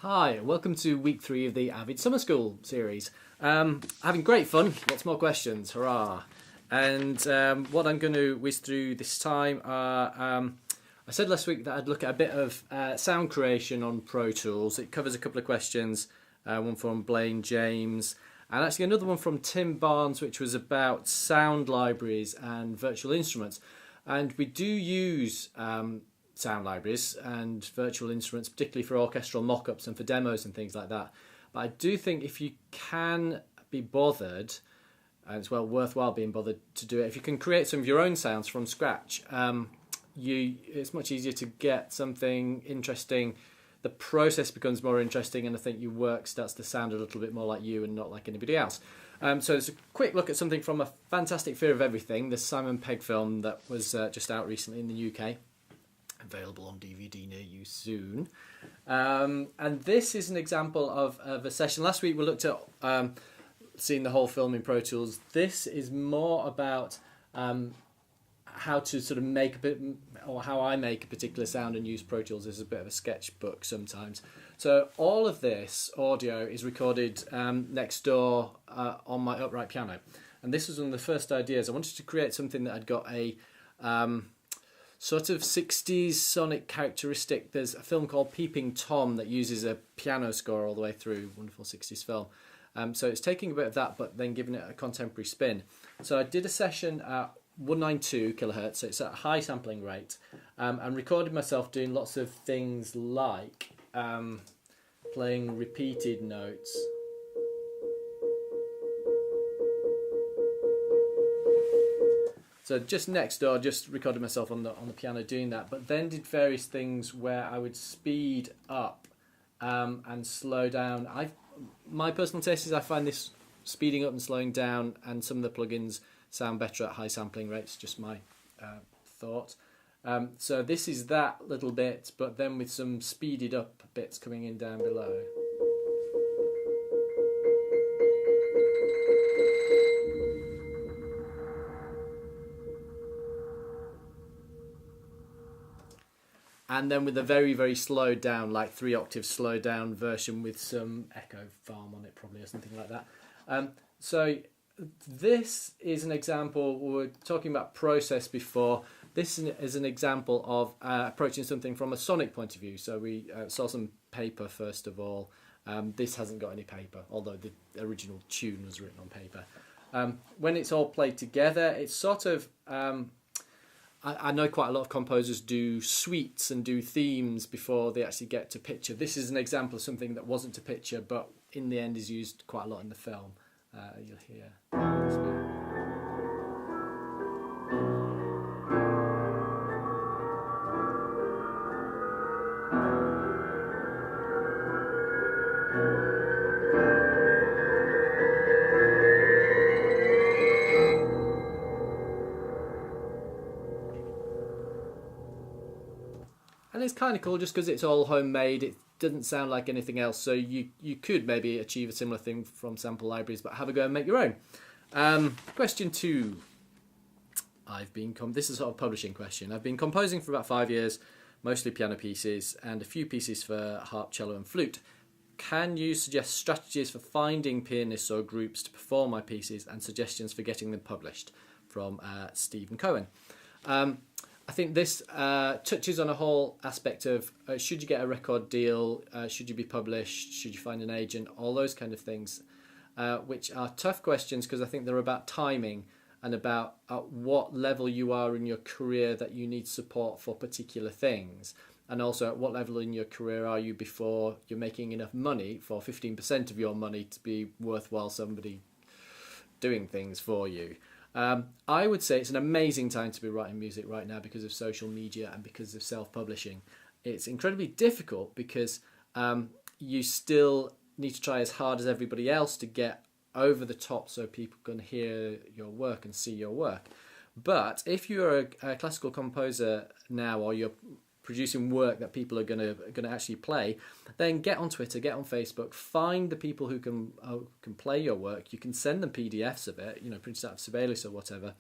Hi, welcome to week 3 of the Avid Summer School series. Having great fun, lots more questions, hurrah! And what I'm going to whiz through this time are, I said last week that I'd look at a bit of sound creation on Pro Tools. It covers a couple of questions, one from Blaine James, and actually another one from Tim Barnes, which was about sound libraries and virtual instruments. And we do use sound libraries and virtual instruments, particularly for orchestral mock-ups and for demos and things like that. But I do think if you can be bothered, and it's well worthwhile being bothered to do it, if you can create some of your own sounds from scratch, it's much easier to get something interesting. The process becomes more interesting, and I think your work starts to sound a little bit more like you and not like anybody else. So it's a quick look at something from A Fantastic Fear of Everything, the Simon Pegg film that was just out recently in the UK. Available on DVD near you soon. And this is an example of a session. Last week we looked at seeing the whole film in Pro Tools. This is more about how to sort of make a bit, or how I make a particular sound and use Pro Tools as a bit of a sketchbook sometimes. So all of this audio is recorded next door on my upright piano. And this was one of the first ideas. I wanted to create something that had got a sort of 60s sonic characteristic. There's a film called Peeping Tom that uses a piano score all the way through, wonderful 60s film. So it's taking a bit of that but then giving it a contemporary spin. So I did a session at 192 kilohertz, so it's at a high sampling rate, and recorded myself doing lots of things like playing repeated notes. So just next door, just recorded myself on the piano doing that, but then did various things where I would speed up and slow down. My personal taste is I find this speeding up and slowing down and some of the plugins sound better at high sampling rates, just my thought. So this is that little bit, but then with some speeded up bits coming in down below. And then with a very, very slowed down, like 3 octaves slowed down version with some echo farm on it probably or something like that. So this is an example, we were talking about process before. This is an example of approaching something from a sonic point of view. So we saw some paper first of all. This hasn't got any paper, although the original tune was written on paper. When it's all played together, it's sort of... I know quite a lot of composers do suites and do themes before they actually get to picture. This is an example of something that wasn't to picture, but in the end is used quite a lot in the film. You'll hear this bit. And it's kind of cool just because it's all homemade. It doesn't sound like anything else. So you could maybe achieve a similar thing from sample libraries, but have a go and make your own. Question 2. This is a sort of publishing question. I've been composing for about 5 years, mostly piano pieces and a few pieces for harp, cello and flute. Can you suggest strategies for finding pianists or groups to perform my pieces and suggestions for getting them published? From Stephen Cohen. I think this touches on a whole aspect of should you get a record deal, should you be published, should you find an agent, all those kind of things, which are tough questions because I think they're about timing and about at what level you are in your career that you need support for particular things, and also at what level in your career are you before you're making enough money for 15% of your money to be worthwhile somebody doing things for you. I would say it's an amazing time to be writing music right now because of social media and because of self-publishing. It's incredibly difficult because you still need to try as hard as everybody else to get over the top so people can hear your work and see your work. But if you're a classical composer now, or you're producing work that people are going to actually play, then get on Twitter, get on Facebook, find the people who can play your work. You can send them PDFs of it, printed out of Sibelius or whatever.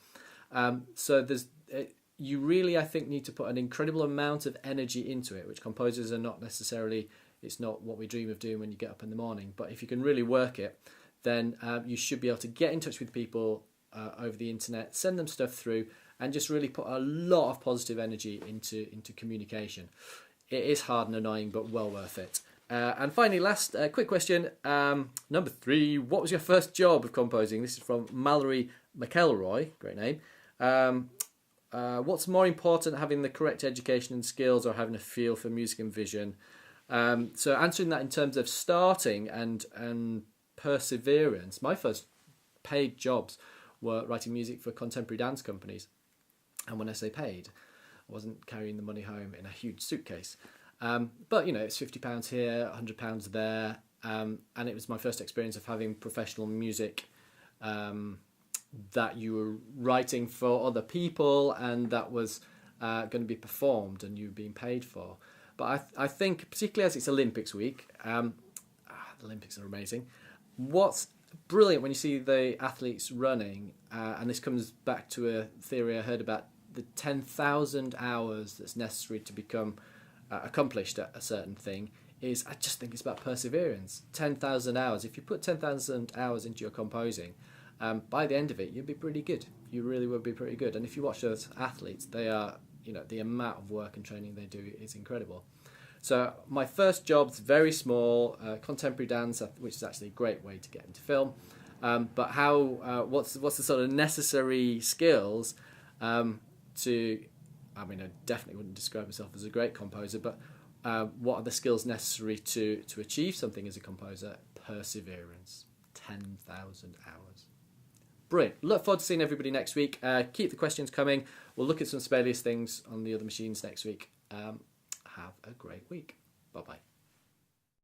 So you really, I think, need to put an incredible amount of energy into it, which composers are not necessarily It's not what we dream of doing when you get up in the morning. But if you can really work it, then you should be able to get in touch with people over the internet, send them stuff through, and just really put a lot of positive energy into communication. It is hard and annoying, but well worth it. And finally, last quick question, number 3, what was your first job of composing? This is from Mallory McElroy, great name. What's more important, having the correct education and skills or having a feel for music and vision? So answering that in terms of starting and perseverance, my first paid jobs were writing music for contemporary dance companies. And when I say paid, I wasn't carrying the money home in a huge suitcase. But, it's £50 here, £100 there. And it was my first experience of having professional music that you were writing for other people and that was going to be performed and you were being paid for. But I think, particularly as it's Olympics week, the Olympics are amazing. What's brilliant when you see the athletes running, and this comes back to a theory I heard about the 10,000 hours that's necessary to become accomplished at a certain thing, is I just think it's about perseverance. 10,000 hours. If you put 10,000 hours into your composing, by the end of it, you'll be pretty good. You really will be pretty good. And if you watch those athletes, they are, the amount of work and training they do is incredible. So my first job's very small, contemporary dance, which is actually a great way to get into film. But what's the sort of necessary skills I definitely wouldn't describe myself as a great composer, but what are the skills necessary to achieve something as a composer? Perseverance. 10,000 hours. Brilliant. Look forward to seeing everybody next week. Keep the questions coming. We'll look at some Sibelius things on the other machines next week. Have a great week. Bye-bye.